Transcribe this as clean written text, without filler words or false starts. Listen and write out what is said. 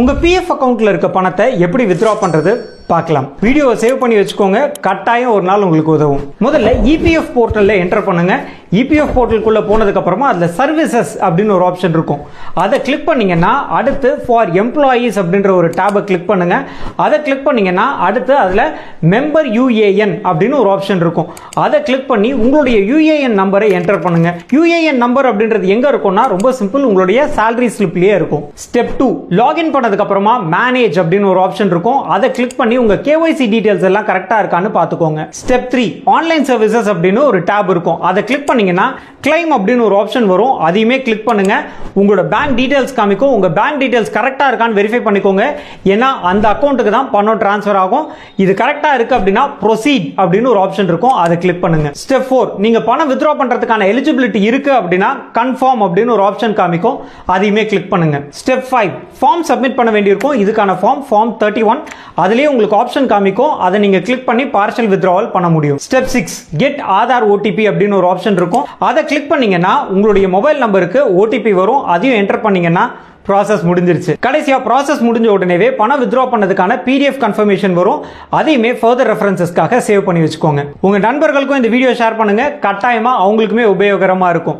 உங்க பிஎஃப் அக்கவுண்ட்ல இருக்க பணத்தை எப்படி வித்ட்ரா பண்றது பார்க்கலாம். வீடியோவை சேவ் பண்ணி வச்சுக்கோங்க, கட்டாயம் ஒரு நாள் உங்களுக்கு உதவும். முதல்ல இபிஎஃப் போர்ட்டல்ல என்டர் பண்ணுங்க. இபிஎஃப் போர்ட்டலுக்குள்ள போனதுக்கு அப்புறமா அதுல சர்வீசஸ் அப்படின்னு ஒரு ஆப்ஷன் இருக்கும். அதை கிளிக் பண்ணீங்கன்னா அடுத்து ஃபார் எம்ப்ளாயீஸ் அப்படின்ற ஒரு டேபை கிளிக் பண்ணுங்க. அதை கிளிக் பண்ணீங்கன்னா அடுத்து அதுல மெம்பர் யூஏஎன் அப்படின்னு ஒரு ஆப்ஷன் இருக்கும். அதை கிளிக் பண்ணி உங்களுடைய யூஏஎன் நம்பரை என்டர் பண்ணுங்க. யூஏஎன் நம்பர் அப்படின்றது எங்க இருக்கும்னா ரொம்ப சிம்பிள், உங்களுடைய salary ஸ்லிப்லயே இருக்கும். ஸ்டெப் 2, லாகின் பண்ணதுக்கு அப்புறமா மேனேஜ் அப்படின்னு ஒரு ஆப்ஷன் இருக்கும். அதை கிளிக் பண்ணி உங்க கேஒய்சி டீடைல்ஸ் எல்லாம் கரெக்டா இருக்கான்னு பாத்துக்கோங்க. ஸ்டெப் 3, ஆன்லைன் சர்வீசஸ் அப்படின்னு ஒரு டாப் இருக்கும். அதை கிளிக் பண்ணீங்கன்னா கிளைம் அப்படின்னு ஒரு ஆப்ஷன் வரும். அதையுமே கிளிக் பண்ணுங்க. உங்களோட பேங்க் டீடைல்ஸ் காமிக்கும். உங்க பேங்க் டீடைல்ஸ் கரெக்டா இருக்கான்னு வெரிஃபை பண்ணிக்கோங்க. ஏன்னா அந்த அக்கௌண்ட்டுக்கு தான் பணம் டிரான்ஸ்ஃபர் ஆகும். இது கரெக்டா இருக்கு அப்படின்னா ப்ரொசீட் அப்படின்னு ஒரு ஆப்ஷன் இருக்கும். அதை கிளிக் பண்ணுங்க. ஸ்டெப் 4, நீங்க பணம் வித்ட்ரா பண்றதுக்கான எலிஜிபிலிட்டி இருக்கு அப்படின்னா கன்ஃபார்ம் அப்படின்னு ஒரு ஆப்ஷன் காமிக்கும். அதையுமே கிளிக் பண்ணுங்க. ஸ்டெப் 5, ஃபார்ம் சப்மிட் பண்ண வேண்டியிருக்கும். இதுக்கான ஃபார்ம் 31. அதுலயே உங்களுக்கு ஆப்ஷன் காமிக்கும். அதை நீங்க கிளிக் பண்ணி பார்ஷியல் வித்ட்ராவல் பண்ண முடியும். ஸ்டெப் 6, கெட் ஆதார் ஓடிபி அப்படின்னு ஒரு ஆப்ஷன் இருக்கும். அதை கிளிக் பண்ணீங்கன்னா உங்களுடைய மொபைல் நம்பருக்கு ஓடிபி வரும். அதையும் என்டர் பண்ணீங்கன்னா ப்ராசஸ் முடிஞ்சிருச்சு. கடைசியா ப்ராசஸ் முடிஞ்ச உடனேவே பணம் வித்ட்ரா பண்ணதுக்கான பிடிஎஃப் கன்ஃபர்மேஷன் வரும். அதையுமே ஃபர்தர் ரெஃபரன்சஸ்க்காக சேவ் பண்ணி வச்சுக்கோங்க. உங்க நண்பர்களுக்கும் இந்த வீடியோ ஷேர் பண்ணுங்க, கட்டாயமா அவங்களுக்குமே உபயோகரமா இருக்கும்.